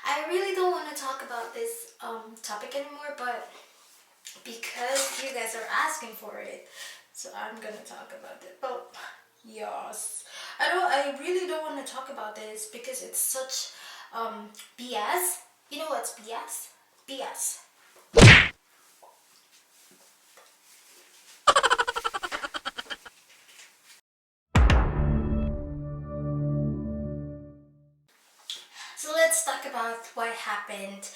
I really don't want to talk about this topic anymore, but because you guys are asking for it, so I'm gonna talk about it. But yes, I really don't want to talk about this because it's such BS. You know what's BS? BS. So let's talk about what happened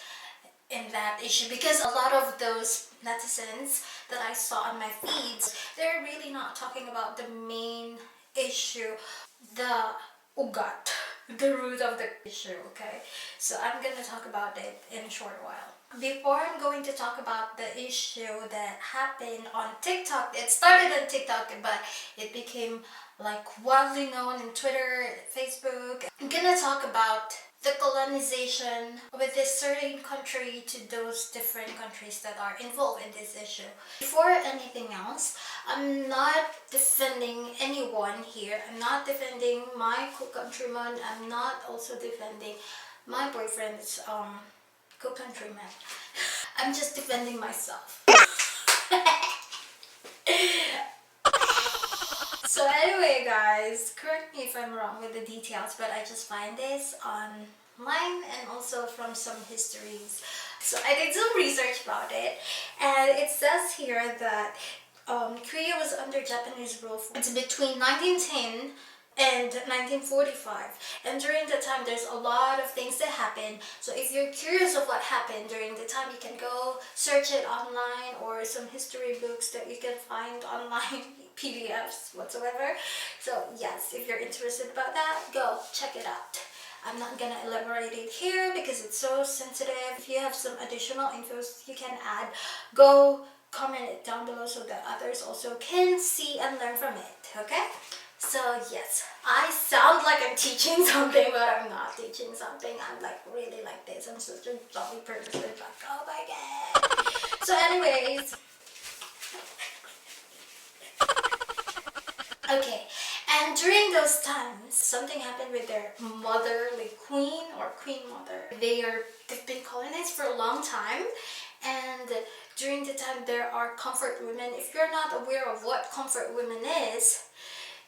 in that issue, because a lot of those netizens that I saw on my feeds, they're really not talking about the main issue, the ugat, the root of the issue, okay? So I'm gonna talk about it in a short while. Before I'm going to talk about the issue that happened on TikTok, it started on TikTok, but it became like widely known in Twitter, Facebook. I'm gonna talk about the colonization with this certain country to those different countries that are involved in this issue. Before anything else, I'm not defending anyone here. I'm not defending my co-countryman. I'm not also defending my boyfriend's co-countryman. I'm just defending myself. So anyway guys, correct me if I'm wrong with the details, but I just find this online and also from some histories. So I did some research about it, and it says here that Korea was under Japanese rule it's between 1910 and 1945, and during the time there's a lot of things that happen. So if you're curious of what happened during the time, you can go search it online, or some history books that you can find online, PDFs whatsoever. So yes, if you're interested about that, go check it out. I'm not gonna elaborate it here because it's so sensitive. If you have some additional infos you can add, go comment it down below so that others also can see and learn from it, okay? So yes, I sound like I'm teaching something, but I'm not teaching something. I'm like really like this. I'm such a jolly person. Like, oh my god. So anyways, okay. And during those times, something happened with their motherly queen or queen mother. They've been colonized for a long time, and during the time there are comfort women. If you're not aware of what comfort women is,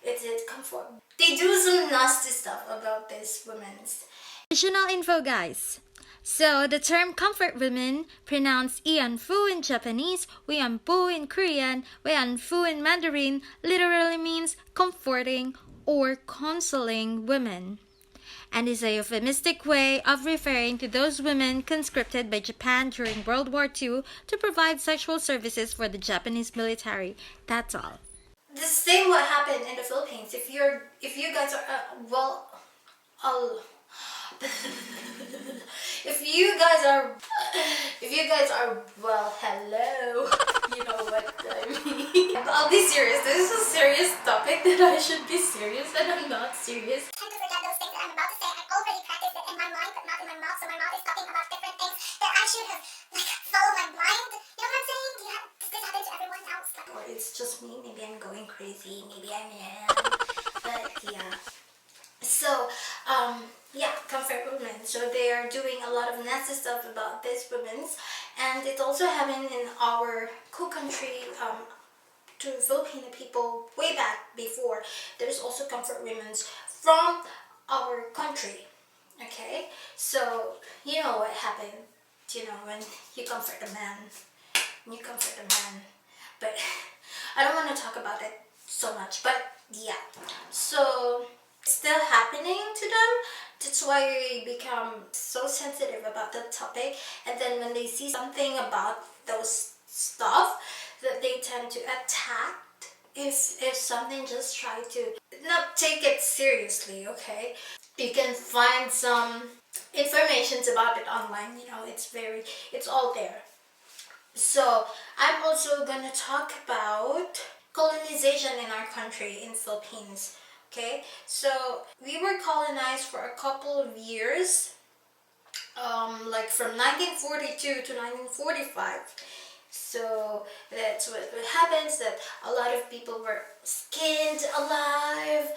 it's comfort. They do some nasty stuff about these women's. Additional info, guys. So the term comfort women, pronounced ianfu in Japanese, wianpu in Korean, wianfu in Mandarin, literally means comforting or consoling women, and is a euphemistic way of referring to those women conscripted by Japan during World War II to provide sexual services for the Japanese military. That's all. The same what happened in the Philippines. If you guys are if you guys are well, hello. You know what I mean. I'll be serious. This is a serious topic that I should be serious, and I'm not serious. I tend to forget those things that I'm about to say. I already practiced it in my mind, but not in my mouth. So my mouth is talking about different things that I should have followed my mind. You know what I'm saying? Does this happen to everyone else? Or it's just me. Maybe I'm going crazy. Maybe I am. But yeah. So yeah, comfort women. So they are doing a lot of nasty stuff about these women, and it also happened in our co-country to Filipino people way back before. There's also comfort women from our country. Okay, so you know what happened. You know, when you comfort a man, but I don't want to talk about it so much. But yeah, so it's still happening to them. That's why we become so sensitive about the topic, and then when they see something about those stuff, that they tend to attack. If something, just try to not take it seriously, okay? You can find some informations about it online, you know, it's all there. So I'm also gonna talk about colonization in our country, in Philippines. Okay, so we were colonized for a couple of years, like from 1942 to 1945. So that's what happens, that a lot of people were skinned alive.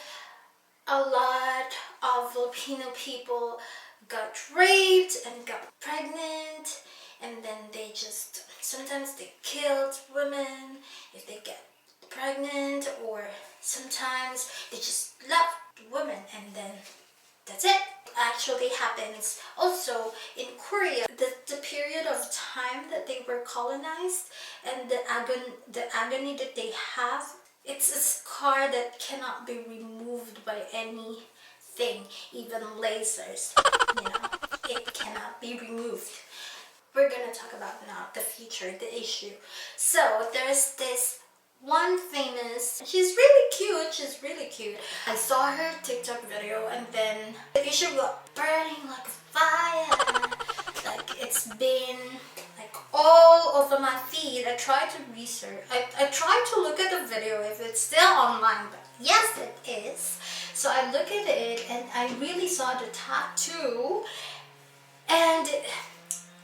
A lot of Filipino people got raped and got pregnant, and then they just sometimes they killed women if they get pregnant, or sometimes they just left women and then that's it. Actually happens also in Korea. The period of time that they were colonized and the agony that they have, it's a scar that cannot be removed by anything, even lasers. You know, it cannot be removed. We're gonna talk about now the future, the issue. So there's this one famous, she's really cute. I saw her TikTok video and then the issue got burning like fire. Like it's been like all over my feed. I tried to research, I tried to look at the video if it's still online, but yes it is. So I look at it and I really saw the tattoo, and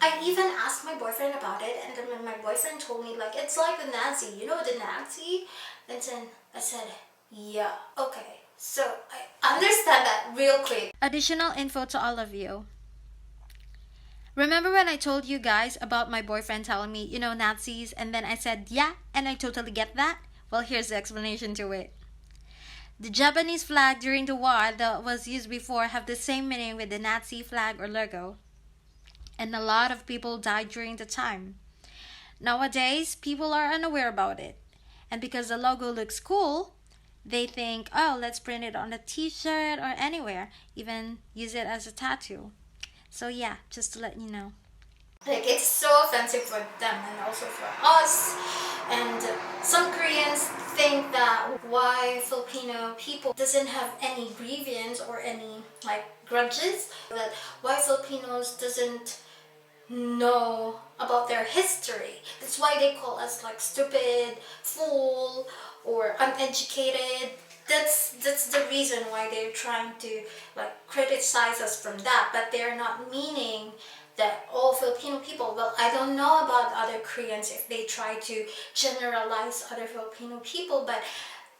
I even asked my boyfriend about it, and then when my boyfriend told me like it's like the Nazi, you know the Nazi? And then I said, yeah, okay. So I understand that real quick. Additional info to all of you. Remember when I told you guys about my boyfriend telling me, you know, Nazis, and then I said, yeah, and I totally get that? Well, here's the explanation to it. The Japanese flag during the war that was used before have the same meaning with the Nazi flag or logo. And a lot of people died during the time. Nowadays, people are unaware about it. And because the logo looks cool, they think, oh, let's print it on a t-shirt or anywhere. Even use it as a tattoo. So yeah, just to let you know. Like it's so offensive for them and also for us. And some Koreans think that why Filipino people doesn't have any grievance or any like grudges. That why Filipinos doesn't know about their history. That's why they call us like stupid, fool, or uneducated. That's the reason why they're trying to like criticize us from that, but they're not meaning that all Filipino people. Well, I don't know about other Koreans if they try to generalize other Filipino people, but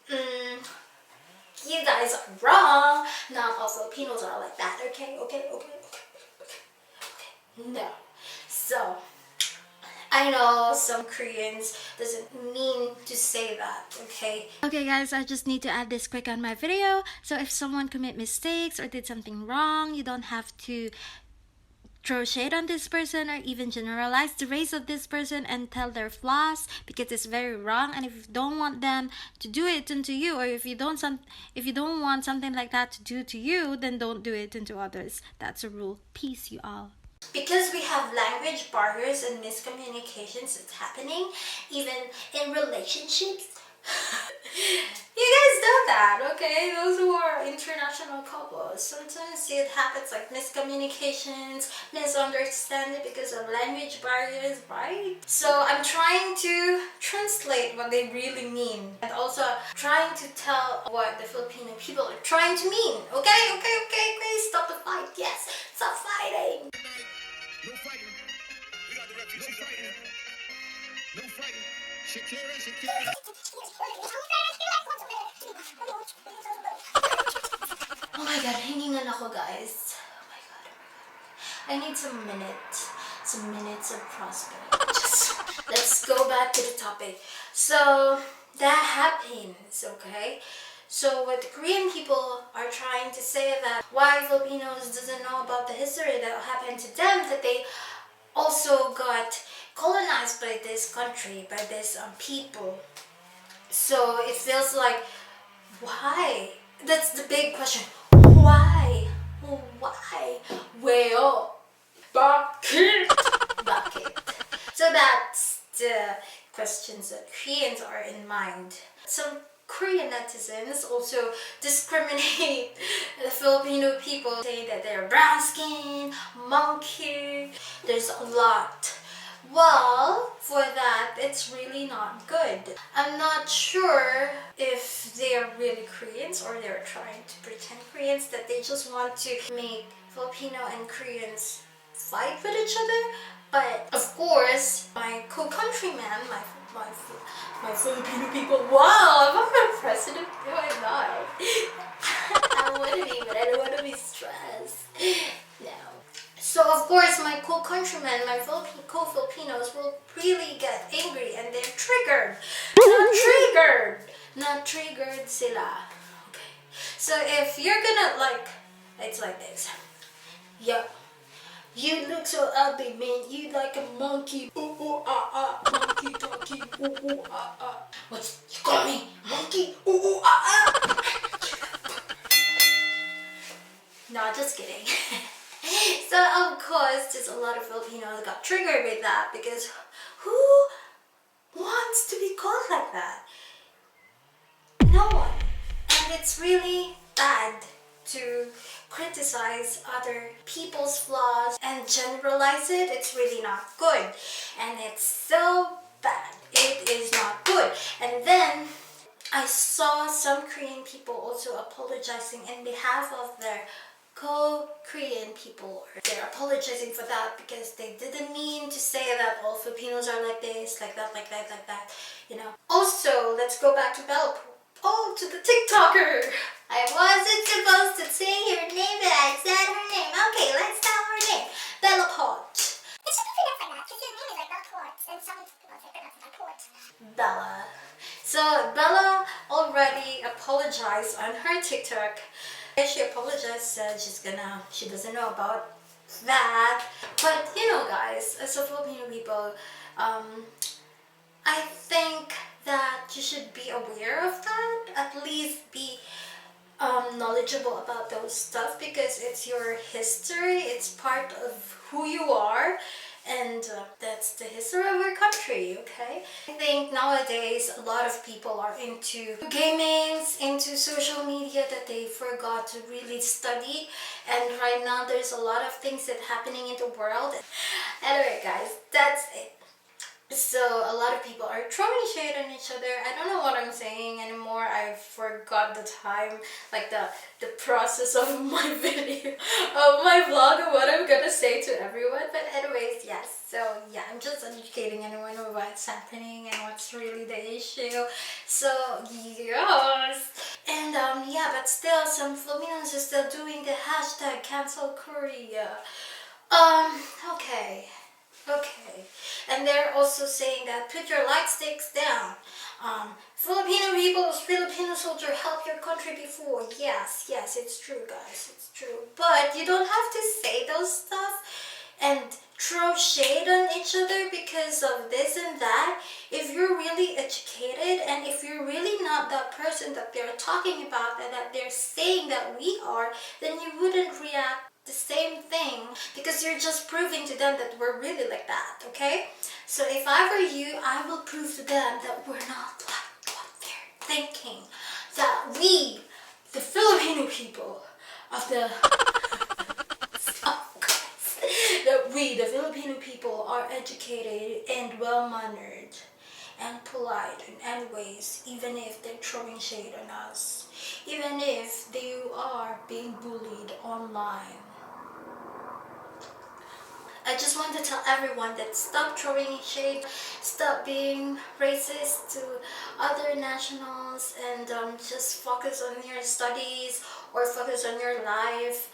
you guys are wrong. Not all Filipinos are like that. Okay. No. So, I know some Koreans doesn't mean to say that, okay? Okay guys, I just need to add this quick on my video. So if someone commit mistakes or did something wrong, you don't have to throw shade on this person or even generalize the race of this person and tell their flaws, because it's very wrong. And if you don't want them to do it into you, or if you don't want something like that to do to you, then don't do it into others. That's a rule. Peace, you all. Because we have language barriers and miscommunications that's happening, even in relationships. You guys know that, okay? Those who are international couples, sometimes it happens like miscommunications, misunderstanding because of language barriers, right? So I'm trying to translate what they really mean, and also trying to tell what the Filipino people are trying to mean. Okay, stop the fight. Yes, stop fighting. No fighting. We got the refugee fighting. No fighting. Shakira. Oh my god, hiningan ako guys. Oh my god. I need some minutes of prospect. Just let's go back to the topic. So that happens, okay? So what the Korean people are trying to say that why Filipinos doesn't know about the history that happened to them, that they also got colonized by this country, by this people. So it feels like, why? That's the big question. Why? Where? Bakit? So that's the questions that Koreans are in mind. Some Korean netizens also discriminate the Filipino people, saying that they're brown skin, monkey. There's a lot. Well, for that, it's really not good. I'm not sure if they're really Koreans or they're trying to pretend Koreans, that they just want to make Filipino and Koreans fight with each other. But of course, my co-countrymen, my Filipino people, wow, I'm a president, no I'm not. I want to be, but I don't want to be stressed. No. So of course my co-countrymen, my co-Filipinos will really get angry and they're triggered. Not triggered sila. Okay. So if you're gonna like, it's like this. Yo, you look so ugly, man. You like a monkey. Ooh, ooh, ah, ah. Monkey talking. Ooh, ooh, ah, ah. What? You call me monkey? Ooh, ooh, ah, ah. No, just kidding. So of course, just a lot of Filipinos got triggered with that because who wants to be called like that? No one. And it's really bad to criticize other people's flaws and generalize it. It's really not good. And it's so bad. It is not good. And then I saw some Korean people also apologizing in behalf of their co-Korean people. They're apologizing for that because they didn't mean to say that all Filipinos are like this, like that, like that, like that, you know. Also, let's go back to Bella. Oh, to the TikToker. I wasn't supposed to say her name, but I said her name. Okay, let's tell her name. Bella Pot. It should be pronounced like that because his name is like Bella Ports, and some people say pronounce it like Port. Bella. So Bella already apologized on her TikTok. She apologized, said she doesn't know about that. But you know, guys, as a Filipino people, I think that you should be aware of that. At least be knowledgeable about those stuff because it's your history. It's part of who you are. And that's the history of our country, okay? I think nowadays a lot of people are into gamings, into social media that they forgot to really study. And right now there's a lot of things that happening in the world. Anyway, guys, that's it. So a lot of people are throwing shade on each other. I don't know what I'm saying anymore. I forgot the time, like the process of my video, of my vlog, of what I'm gonna say to everyone. But anyways, yes. So yeah, I'm just educating anyone on what's happening and what's really the issue. So yes. And yeah, but still some Filipinos are still doing the hashtag CancelKorea. Okay. Okay, and they're also saying that put your light sticks down. Filipino people, Filipino soldier help your country before. Yes, it's true, guys, it's true. But you don't have to say those stuff and throw shade on each other because of this and that. If you're really educated and if you're really not that person that they're talking about and that they're saying that we are, then you wouldn't react the same thing because you're just proving to them that we're really like that, okay? So if I were you, I will prove to them that we're not like what they're thinking. That we, the Filipino people of the that we, the Filipino people, are educated and well-mannered and polite in any ways, even if they're throwing shade on us, even if they are being bullied online. I just want to tell everyone that stop throwing shade, stop being racist to other nationals, and just focus on your studies or focus on your life.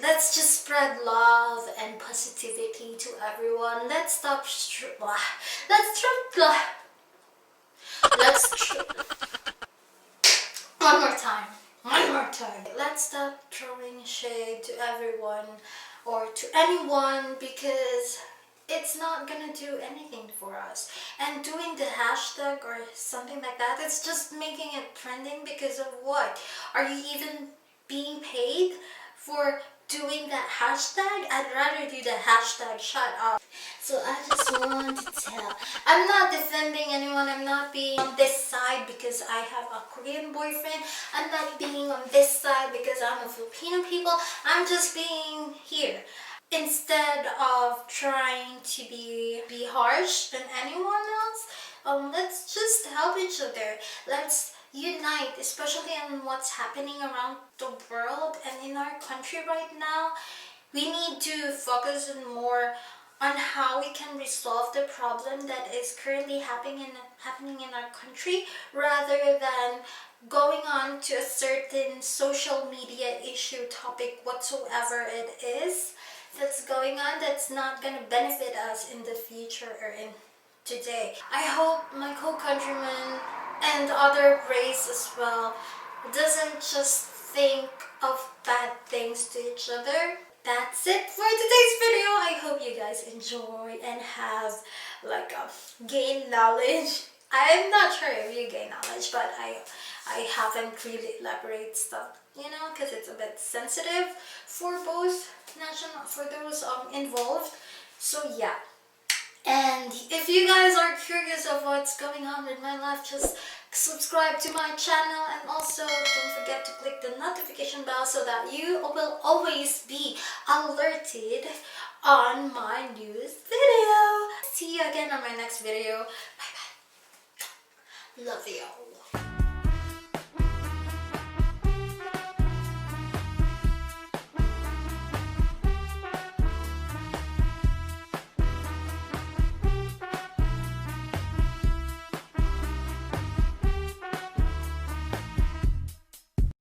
Let's just spread love and positivity to everyone. Let's stop one more time. Let's stop throwing shade to everyone or to anyone because it's not gonna do anything for us. And doing the hashtag or something like that, it's just making it trending because of what? Are you even being paid for doing that hashtag? I'd rather do the hashtag shut up. So I just want to tell, I'm not defending anyone, I'm not being on this side because I have a Korean boyfriend, I'm not being on this side because I'm a Filipino people, I'm just being here. Instead of trying to be harsh than anyone else, let's just help each other. Let's unite, especially on what's happening around the world and in our country right now. We need to focus on more on how we can resolve the problem that is currently happening in our country rather than going on to a certain social media issue topic whatsoever it is. that's going on that's not gonna benefit us in the future or in today. I hope my co-countrymen and other race as well doesn't just think of bad things to each other. That's it for today's video. I hope you guys enjoy and have like gain knowledge. I'm not sure if you gain knowledge, but I haven't really elaborate stuff, you know, because it's a bit sensitive for both for those involved. So yeah. And if you guys are curious of what's going on with my life, just subscribe to my channel, and also don't forget to click the notification bell so that you will always be alerted on my newest video. See you again on my next video. Bye bye. Love you.